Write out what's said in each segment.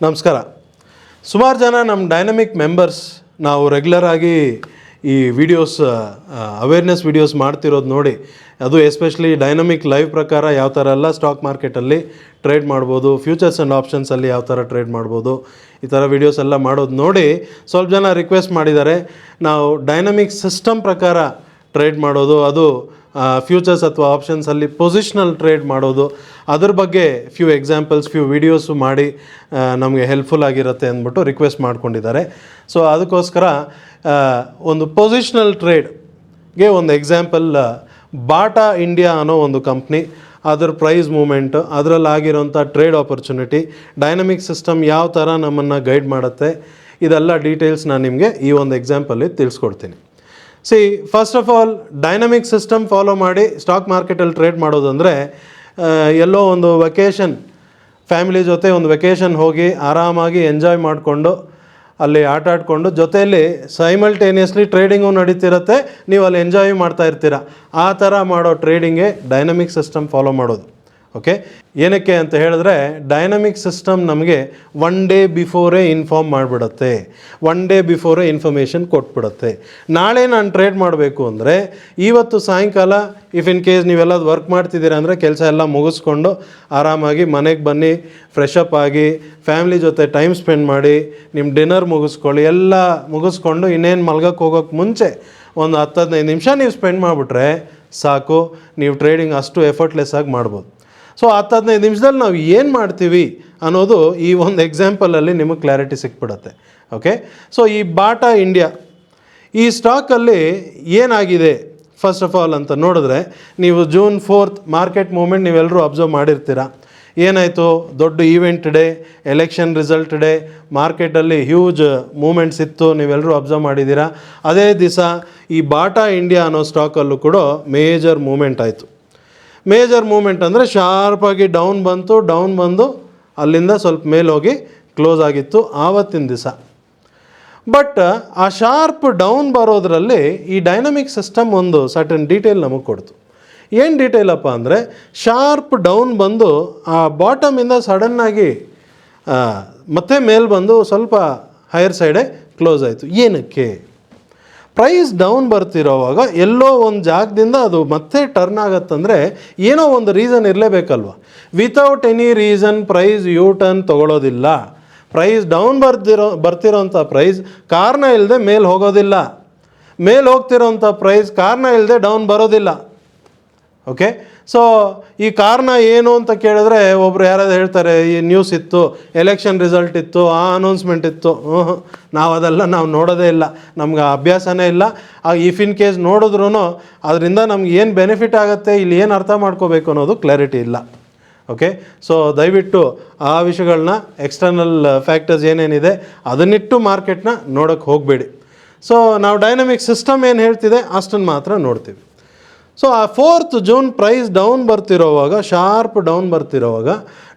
ನಮಸ್ಕಾರ. ಸುಮಾರು ಜನ ನಮ್ಮ ಡೈನಮಿಕ್ ಮೆಂಬರ್ಸ್ ನಾವು ರೆಗ್ಯುಲರ್ ಆಗಿ ಈ ವಿಡಿಯೋಸ್ ಅವೇರ್ನೆಸ್ ವಿಡಿಯೋಸ್ ಮಾಡ್ತಿರೋದು ನೋಡಿ, ಅದು ಎಸ್ಪೆಷಲಿ ಡೈನಮಿಕ್ ಲೈವ್ ಪ್ರಕಾರ ಯಾವ ಥರ ಎಲ್ಲ ಸ್ಟಾಕ್ ಮಾರ್ಕೆಟಲ್ಲಿ ಟ್ರೇಡ್ ಮಾಡ್ಬೋದು, ಫ್ಯೂಚರ್ಸ್ ಆ್ಯಂಡ್ ಆಪ್ಷನ್ಸಲ್ಲಿ ಯಾವ ಥರ ಟ್ರೇಡ್ ಮಾಡ್ಬೋದು, ಈ ಥರ ವಿಡಿಯೋಸ್ ಎಲ್ಲ ಮಾಡೋದು ನೋಡಿ ಸ್ವಲ್ಪ ಜನ ರಿಕ್ವೆಸ್ಟ್ ಮಾಡಿದ್ದಾರೆ. ನಾವು ಡೈನಮಿಕ್ ಸಿಸ್ಟಮ್ ಪ್ರಕಾರ ಟ್ರೇಡ್ ಮಾಡೋದು, ಅದು ಫ್ಯೂಚರ್ಸ್ ಅಥವಾ ಆಪ್ಷನ್ಸಲ್ಲಿ ಪೊಸಿಷನಲ್ ಟ್ರೇಡ್ ಮಾಡೋದು, ಅದ್ರ ಬಗ್ಗೆ ಫ್ಯೂ ಎಕ್ಸಾಂಪಲ್ಸ್ ಫ್ಯೂ ವಿಡಿಯೋಸು ಮಾಡಿ ನಮಗೆ ಹೆಲ್ಪ್ಫುಲ್ ಆಗಿರುತ್ತೆ ಅಂದ್ಬಿಟ್ಟು ರಿಕ್ವೆಸ್ಟ್ ಮಾಡ್ಕೊಂಡಿದ್ದಾರೆ. ಸೊ ಅದಕ್ಕೋಸ್ಕರ ಒಂದು ಪೊಸಿಷನಲ್ ಟ್ರೇಡ್ಗೆ ಒಂದು ಎಕ್ಸಾಂಪಲ್ ಬಾಟಾ ಇಂಡಿಯಾ ಅನ್ನೋ ಒಂದು ಕಂಪ್ನಿ, ಅದರ ಪ್ರೈಸ್ ಮೂಮೆಂಟು, ಅದರಲ್ಲಾಗಿರೋಂಥ ಟ್ರೇಡ್ ಆಪರ್ಚುನಿಟಿ, ಡೈನಮಿಕ್ ಸಿಸ್ಟಮ್ ಯಾವ ಥರ ನಮ್ಮನ್ನು ಗೈಡ್ ಮಾಡುತ್ತೆ, ಇದೆಲ್ಲ ಡೀಟೇಲ್ಸ್ ನಾನು ನಿಮಗೆ ಈ ಒಂದು ಎಕ್ಸಾಂಪಲ್ಲಿ ತಿಳಿಸ್ಕೊಡ್ತೀನಿ. First of all dynamic system follow ಮಾಡಿ ಸ್ಟಾಕ್ ಮಾರ್ಕೆಟಲ್ಲಿ ಟ್ರೇಡ್ ಮಾಡೋದಂದರೆ ಎಲ್ಲೋ ಒಂದು ವೆಕೇಷನ್, ಫ್ಯಾಮಿಲಿ ಜೊತೆ ಒಂದು ವೆಕೇಷನ್ ಹೋಗಿ ಆರಾಮಾಗಿ ಎಂಜಾಯ್ ಮಾಡಿಕೊಂಡು ಅಲ್ಲಿ ಆಟ ಆಡಿಕೊಂಡು ಜೊತೆಯಲ್ಲಿ ಸೈಮಲ್ಟೇನಿಯಸ್ಲಿ ಟ್ರೇಡಿಂಗು ನಡೀತಿರುತ್ತೆ, ನೀವು ಅಲ್ಲಿ ಎಂಜಾಯ್ ಮಾಡ್ತಾ ಇರ್ತೀರ. ಆ ಥರ ಮಾಡೋ ಟ್ರೇಡಿಂಗೇ ಡೈನಮಿಕ್ ಸಿಸ್ಟಮ್ ಫಾಲೋ ಮಾಡೋದು. ಓಕೆ, ಏನಕ್ಕೆ ಅಂತ ಹೇಳಿದ್ರೆ ಡೈನಮಿಕ್ ಸಿಸ್ಟಮ್ ನಮಗೆ ಒನ್ ಡೇ ಬಿಫೋರೇ ಇನ್ಫಾರ್ಮ್ ಮಾಡಿಬಿಡುತ್ತೆ, ಒನ್ ಡೇ ಬಿಫೋರೇ ಇನ್ಫಾರ್ಮೇಷನ್ ಕೊಟ್ಬಿಡುತ್ತೆ. ನಾಳೆ ನಾನು ಟ್ರೇಡ್ ಮಾಡಬೇಕು ಅಂದರೆ ಇವತ್ತು ಸಾಯಂಕಾಲ ಇಫ್ ಇನ್ ಕೇಸ್ ನೀವೆಲ್ಲ ವರ್ಕ್ ಮಾಡ್ತಿದ್ದೀರಾ ಅಂದರೆ ಕೆಲಸ ಎಲ್ಲ ಮುಗಿಸ್ಕೊಂಡು ಆರಾಮಾಗಿ ಮನೆಗೆ ಬನ್ನಿ, ಫ್ರೆಶ್ ಅಪ್ ಆಗಿ ಫ್ಯಾಮ್ಲಿ ಜೊತೆ ಟೈಮ್ ಸ್ಪೆಂಡ್ ಮಾಡಿ, ನಿಮ್ಮ ಡಿನ್ನರ್ ಮುಗಿಸ್ಕೊಳ್ಳಿ, ಎಲ್ಲ ಮುಗಿಸ್ಕೊಂಡು ಇನ್ನೇನು ಮಲ್ಗಕ್ಕೆ ಹೋಗೋಕ್ಕೆ ಮುಂಚೆ ಒಂದು 10-15 ನಿಮಿಷ ನೀವು ಸ್ಪೆಂಡ್ ಮಾಡಿಬಿಟ್ರೆ ಸಾಕು, ನೀವು ಟ್ರೇಡಿಂಗ್ ಅಷ್ಟು ಎಫರ್ಟ್ಲೆಸ್ ಆಗಿ ಮಾಡ್ಬೋದು. ಸೊ 10-15 ನಿಮಿಷದಲ್ಲಿ ನಾವು ಏನು ಮಾಡ್ತೀವಿ ಅನ್ನೋದು ಈ ಒಂದು ಎಕ್ಸಾಂಪಲಲ್ಲಿ ನಿಮಗೆ ಕ್ಲಾರಿಟಿ ಸಿಕ್ಬಿಡುತ್ತೆ. ಓಕೆ, ಸೊ ಈ ಬಾಟಾ ಇಂಡಿಯಾ ಈ ಸ್ಟಾಕಲ್ಲಿ ಏನಾಗಿದೆ ಫಸ್ಟ್ ಆಫ್ ಆಲ್ ಅಂತ ನೋಡಿದ್ರೆ, ನೀವು June 4th ಮಾರ್ಕೆಟ್ ಮೂಮೆಂಟ್ ನೀವೆಲ್ಲರೂ ಅಬ್ಸರ್ವ್ ಮಾಡಿರ್ತೀರ. ಏನಾಯಿತು, ದೊಡ್ಡ event day, election result day, ಮಾರ್ಕೆಟಲ್ಲಿ ಹ್ಯೂಜ್ ಮೂಮೆಂಟ್ಸ್ ಇತ್ತು, ನೀವೆಲ್ಲರೂ ಅಬ್ಸರ್ವ್ ಮಾಡಿದ್ದೀರಾ. ಅದೇ ದಿವಸ ಈ ಬಾಟಾ ಇಂಡಿಯಾ ಅನ್ನೋ ಸ್ಟಾಕಲ್ಲೂ ಕೂಡ ಮೇಜರ್ ಮೂಮೆಂಟ್ ಆಯಿತು. ಮೇಜರ್ ಮೂಮೆಂಟ್ ಅಂದರೆ ಶಾರ್ಪಾಗಿ ಡೌನ್ ಬಂದು ಅಲ್ಲಿಂದ ಸ್ವಲ್ಪ ಮೇಲೆ ಹೋಗಿ ಕ್ಲೋಸ್ ಆಗಿತ್ತು ಆವತ್ತಿನ ದಿವಸ. ಬಟ್ ಆ ಶಾರ್ಪ್ ಡೌನ್ ಬರೋದ್ರಲ್ಲಿ ಈ ಡೈನಮಿಕ್ ಸಿಸ್ಟಮ್ ಒಂದು ಸರ್ಟನ್ ಡೀಟೇಲ್ ನಮಗೆ ಕೊಡ್ತು. ಏನು ಡೀಟೇಲಪ್ಪ ಅಂದರೆ, ಶಾರ್ಪ್ ಡೌನ್ ಬಂದು ಆ ಬಾಟಮಿಂದ ಸಡನ್ನಾಗಿ ಮತ್ತೆ ಮೇಲೆ ಬಂದು ಸ್ವಲ್ಪ ಹೈಯರ್ ಸೈಡೇ ಕ್ಲೋಸ್ ಆಯಿತು. ಏನಕ್ಕೆ? ಪ್ರೈಸ್ ಡೌನ್ ಬರ್ತಿರೋವಾಗ ಎಲ್ಲೋ ಒಂದು ಜಾಗದಿಂದ ಅದು ಮತ್ತೆ ಟರ್ನ್ ಆಗತ್ತಂದರೆ ಏನೋ ಒಂದು ರೀಸನ್ ಇರಲೇಬೇಕಲ್ವ. Without any reason price U turn ತೊಗೊಳೋದಿಲ್ಲ. ಪ್ರೈಸ್ ಡೌನ್ ಬರ್ತಿರೋಂಥ ಪ್ರೈಸ್ ಕಾರಣ ಇಲ್ಲದೆ ಮೇಲೆ ಹೋಗೋದಿಲ್ಲ, ಮೇಲೆ ಹೋಗ್ತಿರೋಂಥ ಪ್ರೈಸ್ ಕಾರಣ ಇಲ್ಲದೆ ಡೌನ್ ಬರೋದಿಲ್ಲ. ಓಕೆ, ಸೊ ಈ ಕಾರಣ ಏನು ಅಂತ ಕೇಳಿದ್ರೆ ಒಬ್ರು ಯಾರಾದ್ರು ಹೇಳ್ತಾರೆ, ಈ ನ್ಯೂಸ್ ಇತ್ತು, ಎಲೆಕ್ಷನ್ ರಿಸಲ್ಟ್ ಇತ್ತು, ಆ ಅನೌನ್ಸ್ಮೆಂಟ್ ಇತ್ತು. ನಾವು ಅದೆಲ್ಲ ನೋಡೋದೇ ಇಲ್ಲ, ನಮ್ಗೆ ಅಭ್ಯಾಸನೇ ಇಲ್ಲ. ಇಫ್ ಇನ್ ಕೇಸ್ ನೋಡಿದ್ರೂ ಅದರಿಂದ ನಮ್ಗೆ ಏನು ಬೆನಿಫಿಟ್ ಆಗುತ್ತೆ, ಇಲ್ಲಿ ಏನು ಅರ್ಥ ಮಾಡ್ಕೋಬೇಕು ಅನ್ನೋದು ಕ್ಲಾರಿಟಿ ಇಲ್ಲ. ಓಕೆ, ಸೊ ದಯವಿಟ್ಟು ಆ ವಿಷಯಗಳನ್ನ, ಎಕ್ಸ್ಟರ್ನಲ್ ಫ್ಯಾಕ್ಟರ್ಸ್ ಏನೇನಿದೆ ಅದನ್ನಿಟ್ಟು ಮಾರ್ಕೆಟ್ನ ನೋಡೋಕ್ಕೆ ಹೋಗಬೇಡಿ. ಸೊ ನಾವು ಡೈನಮಿಕ್ ಸಿಸ್ಟಮ್ ಏನು ಹೇಳ್ತಿದೆ ಅಷ್ಟನ್ನು ಮಾತ್ರ ನೋಡ್ತೀವಿ. ಸೊ ಆ 4th June ಪ್ರೈಸ್ ಡೌನ್ ಬರ್ತಿರೋವಾಗ, ಶಾರ್ಪ್ ಡೌನ್ ಬರ್ತಿರೋವಾಗ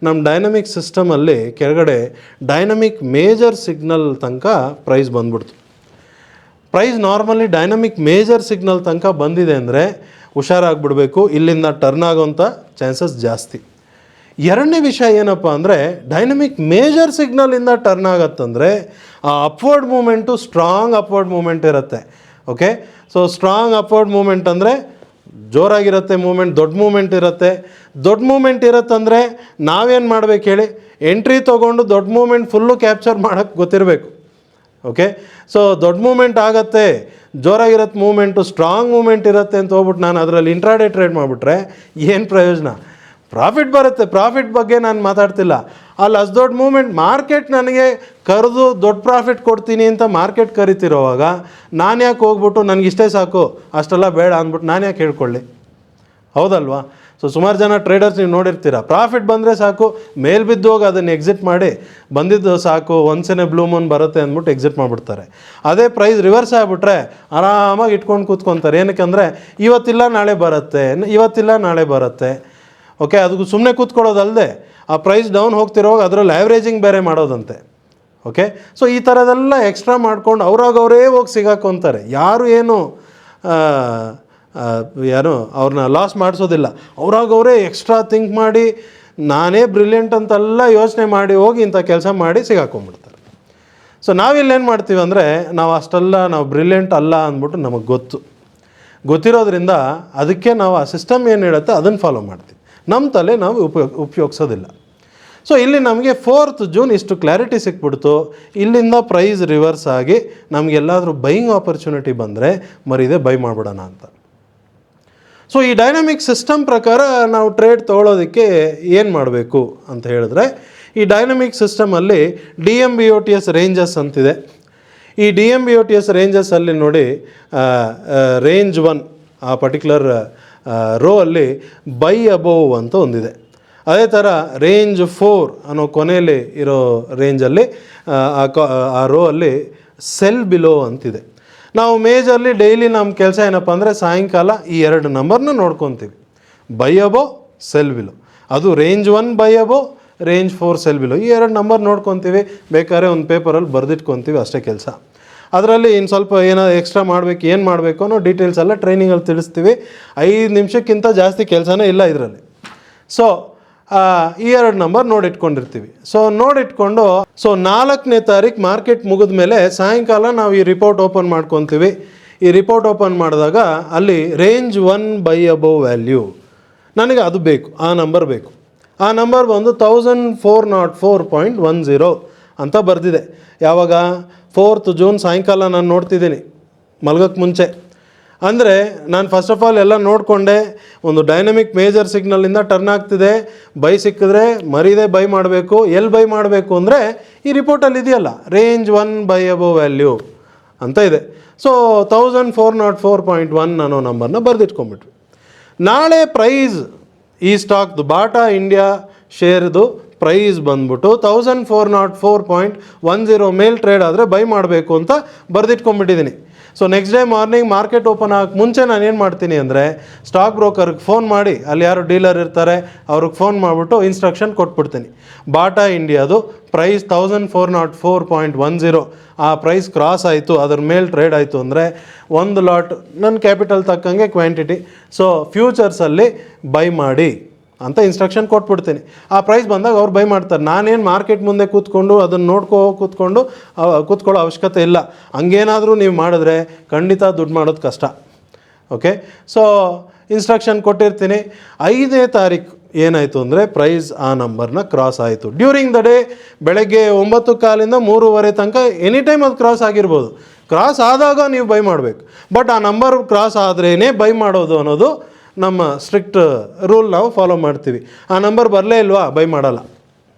ನಮ್ಮ ಡೈನಮಿಕ್ ಸಿಸ್ಟಮಲ್ಲಿ ಕೆಳಗಡೆ ಡೈನಮಿಕ್ ಮೇಜರ್ ಸಿಗ್ನಲ್ ತನಕ ಪ್ರೈಸ್ ಬಂದ್ಬಿಡ್ತು. Price normally dynamic major signal ತನಕ ಬಂದಿದೆ ಅಂದರೆ ಹುಷಾರಾಗಿಬಿಡ್ಬೇಕು, ಇಲ್ಲಿಂದ ಟರ್ನ್ ಆಗೋಂಥ ಚಾನ್ಸಸ್ ಜಾಸ್ತಿ. ಎರಡನೇ ವಿಷಯ ಏನಪ್ಪ ಅಂದರೆ, ಡೈನಮಿಕ್ ಮೇಜರ್ ಸಿಗ್ನಲಿಂದ ಟರ್ನ್ ಆಗತ್ತಂದರೆ ಆ upward moment strong upward moment ಇರುತ್ತೆ. Okay, so strong upward moment ಅಂದರೆ ಜೋರಾಗಿರುತ್ತೆ ಮೂಮೆಂಟ್, ದೊಡ್ಡ ಮೂಮೆಂಟ್ ಇರುತ್ತೆ. ದೊಡ್ಡ ಮೂಮೆಂಟ್ ಇರುತ್ತಂದರೆ ನಾವೇನು ಮಾಡಬೇಕು ಹೇಳಿ, ಎಂಟ್ರಿ ತೊಗೊಂಡು ದೊಡ್ಡ ಮೂಮೆಂಟ್ ಫುಲ್ಲು ಕ್ಯಾಪ್ಚರ್ ಮಾಡೋಕ್ಕೆ ಗೊತ್ತಿರಬೇಕು. ಓಕೆ, ಸೊ ದೊಡ್ಡ ಮೂಮೆಂಟ್ ಆಗುತ್ತೆ, ಜೋರಾಗಿರುತ್ತೆ ಮೂಮೆಂಟು, ಸ್ಟ್ರಾಂಗ್ ಮೂಮೆಂಟ್ ಇರುತ್ತೆ ಅಂತ ಹೋಗ್ಬಿಟ್ಟು ನಾನು ಅದರಲ್ಲಿ ಇಂಟ್ರಾಡೇ ಟ್ರೇಡ್ ಮಾಡಿಬಿಟ್ರೆ ಏನು ಪ್ರಯೋಜನ? ಪ್ರಾಫಿಟ್ ಬರುತ್ತೆ, ಪ್ರಾಫಿಟ್ ಬಗ್ಗೆ ನಾನು ಮಾತಾಡ್ತಿಲ್ಲ. ಅಲ್ಲಿ ಅಷ್ಟು ದೊಡ್ಡ ಮೂಮೆಂಟ್ ಮಾರ್ಕೆಟ್ ನನಗೆ ಕರೆದು ದೊಡ್ಡ ಪ್ರಾಫಿಟ್ ಕೊಡ್ತೀನಿ ಅಂತ ಮಾರ್ಕೆಟ್ ಕರಿತಿರೋವಾಗ ನಾನು ಯಾಕೆ ಹೋಗ್ಬಿಟ್ಟು ನನಗಿಷ್ಟೇ ಸಾಕು ಅಷ್ಟೆಲ್ಲ ಬೇಡ ಅಂದ್ಬಿಟ್ಟು ನಾನು ಯಾಕೆ ಹೇಳ್ಕೊಳ್ಳಿ? ಹೌದಲ್ವಾ? ಸೊ ಸುಮಾರು ಜನ ಟ್ರೇಡರ್ಸ್ ನೀವು ನೋಡಿರ್ತೀರ, ಪ್ರಾಫಿಟ್ ಬಂದರೆ ಸಾಕು ಮೇಲೆ ಬಿದ್ದು ಹೋಗಿ ಅದನ್ನು ಎಕ್ಸಿಟ್ ಮಾಡಿ, ಬಂದಿದ್ದು ಸಾಕು ಒನ್ಸೆನೆ ಬ್ಲೂ ಮೂನ್ ಬರುತ್ತೆ ಅಂದ್ಬಿಟ್ಟು ಎಕ್ಸಿಟ್ ಮಾಡಿಬಿಡ್ತಾರೆ. ಅದೇ ಪ್ರೈಸ್ ರಿವರ್ಸ್ ಆಗಿಬಿಟ್ರೆ ಆರಾಮಾಗಿ ಇಟ್ಕೊಂಡು ಕೂತ್ಕೊತಾರೆ. ಏನಕ್ಕೆ ಇವತ್ತಿಲ್ಲ ನಾಳೆ ಬರುತ್ತೆ, ಇವತ್ತಿಲ್ಲ ನಾಳೆ ಬರುತ್ತೆ. ಓಕೆ, ಅದಕ್ಕೆ ಸುಮ್ಮನೆ ಕೂತ್ಕೊಳ್ಳೋದಲ್ಲದೆ ಆ ಪ್ರೈಸ್ ಡೌನ್ ಹೋಗ್ತಿರೋವಾಗ ಅದರಲ್ಲಿ ಆ್ಯಾವ್ರೇಜಿಂಗ್ ಬೇರೆ ಮಾಡೋದಂತೆ. ಓಕೆ, ಸೊ ಈ ಥರದೆಲ್ಲ ಎಕ್ಸ್ಟ್ರಾ ಮಾಡ್ಕೊಂಡು ಅವ್ರಾಗವರೇ ಹೋಗಿ ಸಿಗಾಕೊಂತಾರೆ. ಯಾರು ಏನು ಅವ್ರನ್ನ ಲಾಸ್ ಮಾಡಿಸೋದಿಲ್ಲ, ಅವ್ರಾಗವರೇ ಎಕ್ಸ್ಟ್ರಾ ಥಿಂಕ್ ಮಾಡಿ ನಾನೇ ಬ್ರಿಲಿಯಂಟ್ ಅಂತೆಲ್ಲ ಯೋಚನೆ ಮಾಡಿ ಹೋಗಿ ಇಂಥ ಕೆಲಸ ಮಾಡಿ ಸಿಗಾಕೊಂಡ್ಬಿಡ್ತಾರೆ. ಸೊ ನಾವಿಲ್ಲೇನು ಮಾಡ್ತೀವಿ ಅಂದರೆ ನಾವು ಬ್ರಿಲಿಯಂಟ್ ಅಲ್ಲ ಅಂದ್ಬಿಟ್ಟು ನಮಗೆ ಗೊತ್ತಿರೋದ್ರಿಂದ ಅದಕ್ಕೆ ನಾವು ಆ ಸಿಸ್ಟಮ್ ಏನು ಹೇಳುತ್ತೆ ಅದನ್ನು ಫಾಲೋ ಮಾಡ್ತೀವಿ. ನಮ್ಮ ತಲೆ ನಾವು ಉಪಯೋಗಿಸೋದಿಲ್ಲ. ಸೊ ಇಲ್ಲಿ ನಮಗೆ 4th ಜೂನ್ ಇಷ್ಟು ಕ್ಲಾರಿಟಿ ಸಿಕ್ಬಿಡ್ತು. ಇಲ್ಲಿಂದ ಪ್ರೈಸ್ ರಿವರ್ಸ್ ಆಗಿ ನಮಗೆಲ್ಲಾದರೂ ಬೈಯಿಂಗ್ ಆಪರ್ಚುನಿಟಿ ಬಂದರೆ ಮರಿದೆ ಬೈ ಮಾಡಿಬಿಡೋಣ ಅಂತ. ಸೊ ಈ ಡೈನಾಮಿಕ್ ಸಿಸ್ಟಮ್ ಪ್ರಕಾರ ನಾವು ಟ್ರೇಡ್ ತೊಗೊಳೋದಕ್ಕೆ ಏನು ಮಾಡಬೇಕು ಅಂತ ಹೇಳಿದ್ರೆ, ಈ ಡೈನಾಮಿಕ್ ಸಿಸ್ಟಮಲ್ಲಿ DMBOTS ರೇಂಜಸ್ ಅಂತಿದೆ. ಈ DMBOTS ರೇಂಜಸ್ಸಲ್ಲಿ ನೋಡಿ ರೇಂಜ್ 1 ಆ ಪರ್ಟಿಕ್ಯುಲರ್ ರೋ ಅಲ್ಲಿ ಬೈ ಅಬೋವ್ ಅಂತ ಒಂದಿದೆ. ಅದೇ ಥರ ರೇಂಜ್ 4 ಅನ್ನೋ ಕೊನೆಯಲ್ಲಿ ಇರೋ ರೇಂಜಲ್ಲಿ ಆ ರೋ ಅಲ್ಲಿ ಸೆಲ್ ಬಿಲೋ ಅಂತಿದೆ. ನಾವು ಮೇಜರ್ಲಿ ಡೈಲಿ ನಮ್ಮ ಕೆಲಸ ಏನಪ್ಪ ಅಂದರೆ ಸಾಯಂಕಾಲ ಈ 2 ನಂಬರ್ನ ನೋಡ್ಕೊತೀವಿ, ಬೈ ಅಬೋ ಸೆಲ್ ಬಿಲೋ. ಅದು range 1 by above, range 4 cell below. ಈ 2 ನಂಬರ್ ನೋಡ್ಕೊತೀವಿ, ಬೇಕಾದ್ರೆ ಒಂದು ಪೇಪರಲ್ಲಿ ಬರೆದಿಟ್ಕೊತೀವಿ, ಅಷ್ಟೇ ಕೆಲಸ. ಅದರಲ್ಲಿ ಇನ್ನು ಸ್ವಲ್ಪ ಏನಾದ್ರು ಎಕ್ಸ್ಟ್ರಾ ಮಾಡಬೇಕು, ಏನು ಮಾಡಬೇಕು ಅನ್ನೋ ಡೀಟೇಲ್ಸ್ ಎಲ್ಲ ಟ್ರೈನಿಂಗಲ್ಲಿ ತಿಳಿಸ್ತೀವಿ. 5 ನಿಮಿಷಕ್ಕಿಂತ ಜಾಸ್ತಿ ಕೆಲಸನೇ ಇಲ್ಲ ಇದರಲ್ಲಿ. ಸೊ ಈ 2 ನಂಬರ್ ನೋಡಿಟ್ಕೊಂಡಿರ್ತೀವಿ. ಸೊ ನೋಡಿಟ್ಕೊಂಡು 4ನೇ ತಾರೀಕು ಮಾರ್ಕೆಟ್ ಮುಗಿದ ಮೇಲೆ ಸಾಯಂಕಾಲ ನಾವು ಈ ರಿಪೋರ್ಟ್ ಓಪನ್ ಮಾಡ್ಕೊತೀವಿ. ಈ ರಿಪೋರ್ಟ್ ಓಪನ್ ಮಾಡಿದಾಗ ಅಲ್ಲಿ ರೇಂಜ್ 1 ಬೈ ಅಬೋವ್ ವ್ಯಾಲ್ಯೂ ನನಗೆ ಅದು ಬೇಕು, ಆ ನಂಬರ್ ಬೇಕು. ಆ ನಂಬರ್ ಬಂದು 1404.10 ಅಂತ ಬರೆದಿದೆ. ಯಾವಾಗ 4th ಜೂನ್ ಸಾಯಂಕಾಲ ನಾನು ನೋಡ್ತಿದ್ದೀನಿ ಮಲ್ಗೋಕ್ಕೆ ಮುಂಚೆ. ಅಂದರೆ ನಾನು ಫಸ್ಟ್ ಆಫ್ ಆಲ್ ಎಲ್ಲ ನೋಡಿಕೊಂಡೆ, ಒಂದು ಡೈನಮಿಕ್ ಮೇಜರ್ ಸಿಗ್ನಲಿಂದ ಟರ್ನ್ ಆಗ್ತಿದೆ, ಬೈ ಸಿಕ್ಕಿದ್ರೆ ಮರಿದೆ ಬೈ ಮಾಡಬೇಕು. ಎಲ್ಲಿ ಬೈ ಮಾಡಬೇಕು ಅಂದರೆ ಈ ರಿಪೋರ್ಟಲ್ಲಿ ಇದೆಯಲ್ಲ, ರೇಂಜ್ 1 ಬೈ ಅಬೋವ್ ವ್ಯಾಲ್ಯೂ ಅಂತ ಇದೆ. ಸೊ 1404.1 ಅನ್ನೋ ನಂಬರ್ನ ಬರೆದಿಟ್ಕೊಂಡ್ಬಿಟ್ವಿ. ನಾಳೆ ಪ್ರೈಸ್ ಈ ಸ್ಟಾಕ್ದು ಬಾಟಾ ಇಂಡಿಯಾ ಶೇರ್ದು ಪ್ರೈಸ್ ಬಂದ್ಬಿಟ್ಟು 1404.10 ಮೇಲೆ ಟ್ರೇಡ್ ಆದರೆ ಬೈ ಮಾಡಬೇಕು ಅಂತ ಬರೆದಿಟ್ಕೊಂಡ್ಬಿಟ್ಟಿದ್ದೀನಿ. So next day morning market open ಆಗೋಕ್ಕೆ ಮುಂಚೆ ನಾನು ಏನು ಮಾಡ್ತೀನಿ ಅಂದರೆ ಸ್ಟಾಕ್ ಬ್ರೋಕರ್ಗೆ ಫೋನ್ ಮಾಡಿ, ಅಲ್ಲಿ ಯಾರು ಡೀಲರ್ ಇರ್ತಾರೆ ಅವ್ರಿಗೆ ಫೋನ್ ಮಾಡಿಬಿಟ್ಟು ಇನ್ಸ್ಟ್ರಕ್ಷನ್ ಕೊಟ್ಬಿಡ್ತೀನಿ. ಬಾಟಾ ಇಂಡಿಯಾದು ಪ್ರೈಸ್ 1404.10 ಆ ಪ್ರೈಸ್ ಕ್ರಾಸ್ ಆಯಿತು, ಅದ್ರ ಮೇಲೆ ಟ್ರೇಡ್ ಆಯಿತು ಅಂದರೆ 1 ಲಾಟ್ ನನ್ನ ಕ್ಯಾಪಿಟಲ್ ತಕ್ಕಂಗೆ ಕ್ವಾಂಟಿಟಿ, ಸೊ ಫ್ಯೂಚರ್ಸಲ್ಲಿ ಬೈ ಮಾಡಿ ಅಂತ ಇನ್ಸ್ಟ್ರಕ್ಷನ್ ಕೊಟ್ಬಿಡ್ತೀನಿ. ಆ ಪ್ರೈಸ್ ಬಂದಾಗ ಅವ್ರು ಬೈ ಮಾಡ್ತಾರೆ. ನಾನೇನು ಮಾರ್ಕೆಟ್ ಮುಂದೆ ಕೂತ್ಕೊಂಡು ಅದನ್ನು ಕೂತ್ಕೊಳ್ಳೋ ಅವಶ್ಯಕತೆ ಇಲ್ಲ. ಹಂಗೇನಾದರೂ ನೀವು ಮಾಡಿದ್ರೆ ಖಂಡಿತ ದುಡ್ಡು ಮಾಡೋದು ಕಷ್ಟ. ಓಕೆ, ಸೊ ಇನ್ಸ್ಟ್ರಕ್ಷನ್ ಕೊಟ್ಟಿರ್ತೀನಿ. 5ನೇ ತಾರೀಕು ಏನಾಯಿತು ಅಂದರೆ ಪ್ರೈಸ್ ಆ ನಂಬರ್ನ ಕ್ರಾಸ್ ಆಯಿತು. ಡ್ಯೂರಿಂಗ್ ದ ಡೇ ಬೆಳಗ್ಗೆ 9:15 3:30 ತನಕ ಎನಿ ಟೈಮ್ ಅದು ಕ್ರಾಸ್ ಆಗಿರ್ಬೋದು. ಕ್ರಾಸ್ ಆದಾಗ ನೀವು ಬೈ ಮಾಡಬೇಕು. ಬಟ್ ಆ ನಂಬರ್ ಕ್ರಾಸ್ ಆದ್ರೇ ಬೈ ಮಾಡೋದು ಅನ್ನೋದು ನಮ್ಮ ಸ್ಟ್ರಿಕ್ಟ್ ರೂಲ್ ನಾವು ಫಾಲೋ ಮಾಡ್ತೀವಿ. ಆ ನಂಬರ್ ಬರಲೇ ಇಲ್ವಾ, ಬೈ ಮಾಡಲ್ಲ.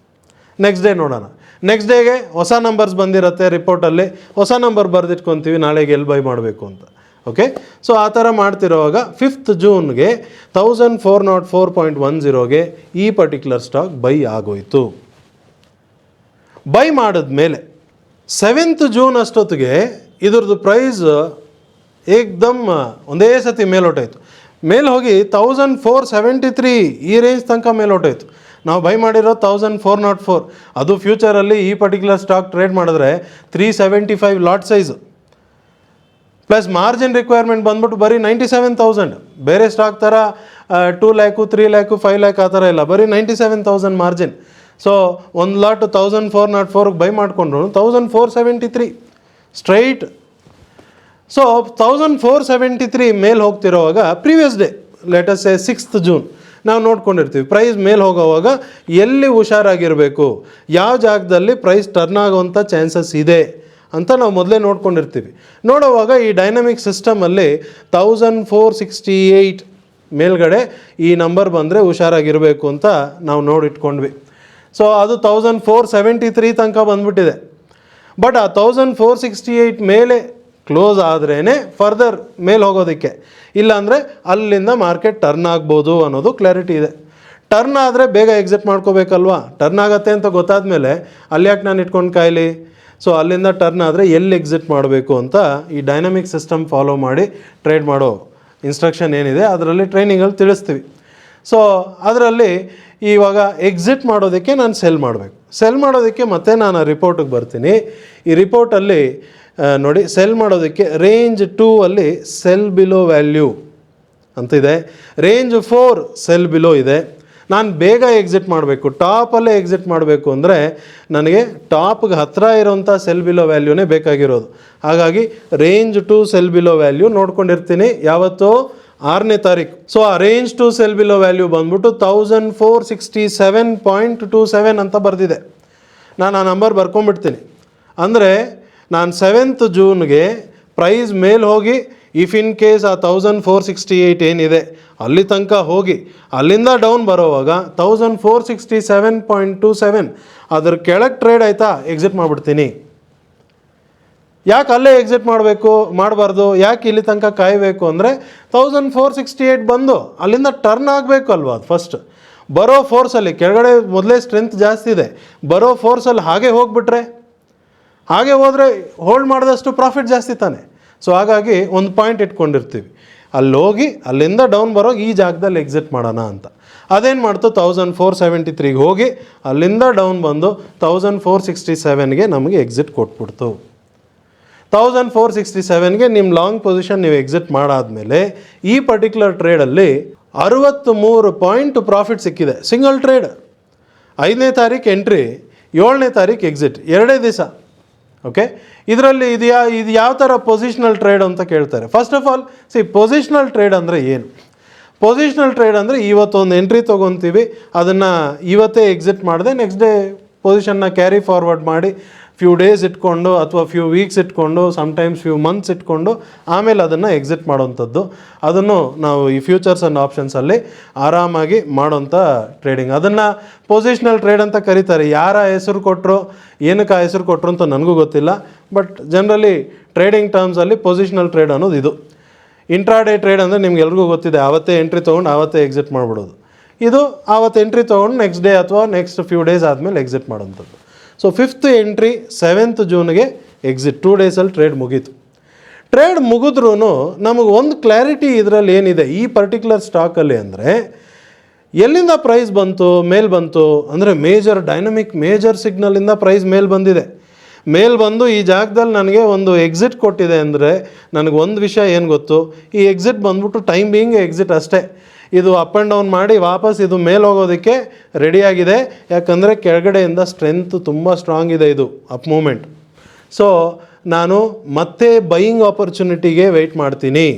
ನೆಕ್ಸ್ಟ್ ಡೇ ನೋಡೋಣ. ನೆಕ್ಸ್ಟ್ ಡೇಗೆ ಹೊಸ ನಂಬರ್ಸ್ ಬಂದಿರುತ್ತೆ ರಿಪೋರ್ಟಲ್ಲಿ, ಹೊಸ ನಂಬರ್ ಬರೆದಿಟ್ಕೊತೀವಿ ನಾಳೆಗೆ ಎಲ್ಲಿ ಬೈ ಮಾಡಬೇಕು ಅಂತ. ಓಕೆ, ಸೊ ಆ ಥರ ಮಾಡ್ತಿರೋವಾಗ 5th ಜೂನ್ಗೆ 1404.10ಗೆ ಈ ಪರ್ಟಿಕ್ಯುಲರ್ ಸ್ಟಾಕ್ ಬೈ ಆಗೋಯಿತು. ಬೈ ಮಾಡಿದ್ಮೇಲೆ 7th ಜೂನ್ ಅಷ್ಟೊತ್ತಿಗೆ ಇದ್ರದ್ದು ಪ್ರೈಸ್ ಏಕ್ದಮ್ ಒಂದೇ ಸತಿ ಮೇಲೊಟ್ಟಾಯಿತು. ಮೇಲೆ ಹೋಗಿ 1473 ಈ ರೇಂಜ್ ತನಕ ಮೇಲೊಟ್ಟಾಯಿತು. ನಾವು ಬೈ ಮಾಡಿರೋ 1404. ಅದು ಫ್ಯೂಚರಲ್ಲಿ ಈ ಪರ್ಟಿಕ್ಯುಲರ್ ಸ್ಟಾಕ್ ಟ್ರೇಡ್ ಮಾಡಿದ್ರೆ 375 lot size plus margin requirement ಬಂದ್ಬಿಟ್ಟು ಬರೀ 97,000. ಬೇರೆ ಸ್ಟಾಕ್ ಥರ 2 lakhs 3 lakhs 5 lakhs ಆ ಥರ ಇಲ್ಲ, ಬರೀ 97,000 ಮಾರ್ಜಿನ್. ಸೊ 1 ಲಾಟ್ 1404ಗೆ ಬೈ ಮಾಡಿಕೊಂಡ್ರು 1473 ಸ್ಟ್ರೈಟ್. ಸೊ 1473 ಮೇಲೆ ಹೋಗ್ತಿರೋವಾಗ ಪ್ರೀವಿಯಸ್ ಡೇ ಲೆಟಸ್ ಸೇ 6th ಜೂನ್ ನಾವು ನೋಡ್ಕೊಂಡಿರ್ತೀವಿ. ಪ್ರೈಸ್ ಮೇಲೆ ಹೋಗೋವಾಗ ಎಲ್ಲಿ ಹುಷಾರಾಗಿರಬೇಕು, ಯಾವ ಜಾಗದಲ್ಲಿ ಪ್ರೈಸ್ ಟರ್ನ್ ಆಗೋವಂಥ ಚಾನ್ಸಸ್ ಇದೆ ಅಂತ ನಾವು ಮೊದಲೇ ನೋಡ್ಕೊಂಡಿರ್ತೀವಿ. ನೋಡೋವಾಗ ಈ ಡೈನಮಿಕ್ ಸಿಸ್ಟಮಲ್ಲಿ 1468 ಮೇಲ್ಗಡೆ ಈ ನಂಬರ್ ಬಂದರೆ ಹುಷಾರಾಗಿರಬೇಕು ಅಂತ ನಾವು ನೋಡಿಟ್ಕೊಂಡ್ವಿ. ಸೊ ಅದು 1473 ತನಕ ಬಂದ್ಬಿಟ್ಟಿದೆ. ಬಟ್ ಆ 1468 ಮೇಲೆ ಕ್ಲೋಸ್ ಆದ್ರೇ ಫರ್ದರ್ ಮೇಲೆ ಹೋಗೋದಕ್ಕೆ, ಇಲ್ಲಾಂದರೆ ಅಲ್ಲಿಂದ ಮಾರ್ಕೆಟ್ ಟರ್ನ್ ಆಗ್ಬೋದು ಅನ್ನೋದು ಕ್ಲಾರಿಟಿ ಇದೆ. ಟರ್ನ್ ಆದರೆ ಬೇಗ ಎಕ್ಸಿಟ್ ಮಾಡ್ಕೋಬೇಕಲ್ವಾ. ಟರ್ನ್ ಆಗುತ್ತೆ ಅಂತ ಗೊತ್ತಾದ ಮೇಲೆ ಅಲ್ಲಿ ಯಾಕೆ ನಾನು ಇಟ್ಕೊಂಡು ಕಾಯಲಿ. ಸೊ ಅಲ್ಲಿಂದ ಟರ್ನ್ ಆದರೆ ಎಲ್ಲಿ ಎಕ್ಸಿಟ್ ಮಾಡಬೇಕು ಅಂತ ಈ ಡೈನಮಿಕ್ ಸಿಸ್ಟಮ್ ಫಾಲೋ ಮಾಡಿ ಟ್ರೇಡ್ ಮಾಡೋ ಇನ್ಸ್ಟ್ರಕ್ಷನ್ ಏನಿದೆ ಅದರಲ್ಲಿ ಟ್ರೈನಿಂಗಲ್ಲಿ ತಿಳಿಸ್ತೀವಿ. ಸೊ ಅದರಲ್ಲಿ ಇವಾಗ ಎಕ್ಸಿಟ್ ಮಾಡೋದಕ್ಕೆ ನಾನು ಸೆಲ್ ಮಾಡಬೇಕು. ಸೆಲ್ ಮಾಡೋದಕ್ಕೆ ಮತ್ತೆ ನಾನು ರಿಪೋರ್ಟಿಗೆ ಬರ್ತೀನಿ. ಈ ರಿಪೋರ್ಟಲ್ಲಿ ನೋಡಿ, ಸೆಲ್ ಮಾಡೋದಕ್ಕೆ ರೇಂಜ್ 2 ಅಲ್ಲಿ ಸೆಲ್ ಬಿಲೋ ವ್ಯಾಲ್ಯೂ ಅಂತಿದೆ, ರೇಂಜ್ 4 ಸೆಲ್ ಬಿಲೋ ಇದೆ, ನಾನು ಬೇಗ ಎಕ್ಸಿಟ್ ಮಾಡಬೇಕು, ಟಾಪಲ್ಲೇ ಎಕ್ಸಿಟ್ ಮಾಡಬೇಕು ಅಂದರೆ ನನಗೆ ಟಾಪ್ಗೆ ಹತ್ತಿರ ಇರೋಂಥ ಸೆಲ್ ಬಿಲೋ ವ್ಯಾಲ್ಯೂನೇ ಬೇಕಾಗಿರೋದು. ಹಾಗಾಗಿ range to sell below value ನೋಡ್ಕೊಂಡಿರ್ತೀನಿ ಯಾವತ್ತೋ 6ನೇ ತಾರೀಕು. ಸೊ ಆ range to sell below value ಬಂದ್ಬಿಟ್ಟು 1467.27 ಅಂತ ಬರೆದಿದೆ. ನಾನು ಆ ನಂಬರ್ ಬರ್ಕೊಂಡ್ಬಿಡ್ತೀನಿ. ಅಂದರೆ ನಾನು 7th ಜೂನ್ಗೆ ಪ್ರೈಸ್ ಮೇಲೆ ಹೋಗಿ ಇಫ್ ಇನ್ ಕೇಸ್ ಆ 1468 ಏನಿದೆ ಅಲ್ಲಿ ತನಕ ಹೋಗಿ ಅಲ್ಲಿಂದ ಡೌನ್ ಬರೋವಾಗ 1467.27 ಅದ್ರ ಕೆಳಗೆ ಟ್ರೇಡ್ ಆಯಿತಾ ಎಕ್ಸಿಟ್ ಮಾಡಿಬಿಡ್ತೀನಿ. ಯಾಕೆ ಅಲ್ಲೇ ಎಕ್ಸಿಟ್ ಮಾಡಬಾರ್ದು, ಯಾಕೆ ಇಲ್ಲಿ ತನಕ ಕಾಯಬೇಕು ಅಂದರೆ 1468 ಬಂದು ಅಲ್ಲಿಂದ ಟರ್ನ್ ಆಗಬೇಕು ಅಲ್ವಾ. ಅದು ಫಸ್ಟ್ ಬರೋ ಫೋರ್ಸಲ್ಲಿ ಕೆಳಗಡೆ ಮೊದಲೇ ಸ್ಟ್ರೆಂತ್ ಜಾಸ್ತಿ ಇದೆ, ಬರೋ ಫೋರ್ಸಲ್ಲಿ ಹಾಗೆ ಹೋಗಿಬಿಟ್ರೆ, ಹಾಗೆ ಹೋದರೆ ಹೋಲ್ಡ್ ಮಾಡಿದಷ್ಟು ಪ್ರಾಫಿಟ್ ಜಾಸ್ತಿ ತಾನೆ. ಸೊ ಹಾಗಾಗಿ ಒಂದು ಪಾಯಿಂಟ್ ಇಟ್ಕೊಂಡಿರ್ತೀವಿ, ಅಲ್ಲಿ ಹೋಗಿ ಅಲ್ಲಿಂದ ಡೌನ್ ಬರೋ ಈ ಜಾಗದಲ್ಲಿ ಎಕ್ಸಿಟ್ ಮಾಡೋಣ ಅಂತ. ಅದೇನು ಮಾಡ್ತು 1473ಗೆ ಹೋಗಿ ಅಲ್ಲಿಂದ ಡೌನ್ ಬಂದು 1467ಗೆ ನಮಗೆ ಎಕ್ಸಿಟ್ ಕೊಟ್ಬಿಡ್ತು. 1467ಗೆ ನಿಮ್ಮ ಲಾಂಗ್ ಪೊಸಿಷನ್ ನೀವು ಎಕ್ಸಿಟ್ ಮಾಡಾದಮೇಲೆ ಈ ಪರ್ಟಿಕ್ಯುಲರ್ ಟ್ರೇಡಲ್ಲಿ 63 ಪಾಯಿಂಟ್ ಪ್ರಾಫಿಟ್ ಸಿಕ್ಕಿದೆ. Single trade. 5ನೇ ತಾರೀಕು ಎಂಟ್ರಿ, 7ನೇ ತಾರೀಕು ಎಕ್ಸಿಟ್, 2 ದಿವಸ. ಓಕೆ, ಇದರಲ್ಲಿ ಇದು ಯಾವ ಥರ ಪೊಸಿಷನಲ್ ಟ್ರೇಡ್ ಅಂತ ಕೇಳ್ತಾರೆ. First of all positional trade ಅಂದರೆ ಏನು? ಪೊಸಿಷನಲ್ ಟ್ರೇಡ್ ಅಂದರೆ ಇವತ್ತೊಂದು ಎಂಟ್ರಿ ತೊಗೊತೀವಿ, ಅದನ್ನು ಇವತ್ತೇ ಎಕ್ಸಿಟ್ ಮಾಡಿದೆ, ನೆಕ್ಸ್ಟ್ ಡೇ ಪೊಸಿಷನ್ನ ಕ್ಯಾರಿ ಫಾರ್ವರ್ಡ್ ಮಾಡಿ ಫ್ಯೂ ಡೇಸ್ ಇಟ್ಕೊಂಡು ಅಥವಾ ಫ್ಯೂ ವೀಕ್ಸ್ ಇಟ್ಕೊಂಡು ಸಮ್ಟೈಮ್ಸ್ ಫ್ಯೂ ಮಂತ್ಸ್ ಇಟ್ಕೊಂಡು ಆಮೇಲೆ ಅದನ್ನು ಎಕ್ಸಿಟ್ ಮಾಡೋವಂಥದ್ದು. ಅದನ್ನು ನಾವು ಈ ಫ್ಯೂಚರ್ಸ್ ಆ್ಯಂಡ್ ಆಪ್ಷನ್ಸಲ್ಲಿ ಆರಾಮಾಗಿ ಮಾಡೋಂಥ ಟ್ರೇಡಿಂಗ್, ಅದನ್ನು ಪೊಸಿಷನಲ್ ಟ್ರೇಡ್ ಅಂತ ಕರೀತಾರೆ. ಯಾರ ಹೆಸರು ಕೊಟ್ಟರು, ಏನಕ್ಕೆ ಆ ಹೆಸರು ಕೊಟ್ಟರು ಅಂತ ನನಗೂ ಗೊತ್ತಿಲ್ಲ. ಬಟ್ ಜನರಲಿ ಟ್ರೇಡಿಂಗ್ ಟರ್ಮ್ಸಲ್ಲಿ ಪೊಸಿಷನಲ್ ಟ್ರೇಡ್ ಅನ್ನೋದು ಇದು. ಇಂಟ್ರಾಡೇ ಟ್ರೇಡ್ ಅಂದರೆ ನಿಮ್ಗೆಲ್ರಿಗೂ ಗೊತ್ತಿದೆ, ಆವತ್ತೇ ಎಂಟ್ರಿ ತೊಗೊಂಡು ಆವತ್ತೇ ಎಕ್ಸಿಟ್ ಮಾಡಿಬಿಡೋದು. ಇದು ಆವತ್ತು ಎಂಟ್ರಿ ತೊಗೊಂಡು ನೆಕ್ಸ್ಟ್ ಡೇ ಅಥವಾ ನೆಕ್ಸ್ಟ್ ಫ್ಯೂ ಡೇಸ್ ಆದಮೇಲೆ ಎಕ್ಸಿಟ್ ಮಾಡೋವಂಥದ್ದು. ಸೊ 5th ಎಂಟ್ರಿ 7th ಜೂನ್ಗೆ ಎಕ್ಸಿಟ್, 2 ಡೇಸಲ್ಲಿ ಟ್ರೇಡ್ ಮುಗೀತು. ಟ್ರೇಡ್ ಮುಗಿದ್ರೂ ನಮಗೆ ಒಂದು ಕ್ಲಾರಿಟಿ ಇದರಲ್ಲಿ ಏನಿದೆ ಈ ಪರ್ಟಿಕ್ಯುಲರ್ ಸ್ಟಾಕಲ್ಲಿ ಅಂದರೆ, ಎಲ್ಲಿಂದ ಪ್ರೈಸ್ ಮೇಲೆ ಬಂತು ಅಂದರೆ ಡೈನಮಿಕ್ ಮೇಜರ್ ಸಿಗ್ನಲಿಂದ ಪ್ರೈಸ್ ಮೇಲೆ ಬಂದಿದೆ. ಮೇಲೆ ಬಂದು ಈ ಜಾಗದಲ್ಲಿ ನನಗೆ ಒಂದು ಎಕ್ಸಿಟ್ ಕೊಟ್ಟಿದೆ ಅಂದರೆ ನನಗೆ ಒಂದು ವಿಷಯ ಏನು ಗೊತ್ತು, ಈ ಎಕ್ಸಿಟ್ ಬಂದ್ಬಿಟ್ಟು ಟೈಮ್ ಬೀಯಿಂಗ್ ಎಕ್ಸಿಟ್ ಅಷ್ಟೇ. ಇದು ಅಪ್ ಆ್ಯಂಡ್ ಡೌನ್ ಮಾಡಿ ವಾಪಸ್ ಇದು ಮೇಲೆ ಹೋಗೋದಕ್ಕೆ ರೆಡಿಯಾಗಿದೆ. ಯಾಕಂದರೆ ಕೆಳಗಡೆಯಿಂದ ಸ್ಟ್ರೆಂತ್ ತುಂಬ ಸ್ಟ್ರಾಂಗ್ ಇದೆ ಇದು ಅಪ್ ಮೂಮೆಂಟ್. ಸೊ ನಾನು ಮತ್ತೆ ಬೈಯಿಂಗ್ ಆಪರ್ಚುನಿಟಿಗೆ ವೆಯ್ಟ್ ಮಾಡ್ತೀನಿ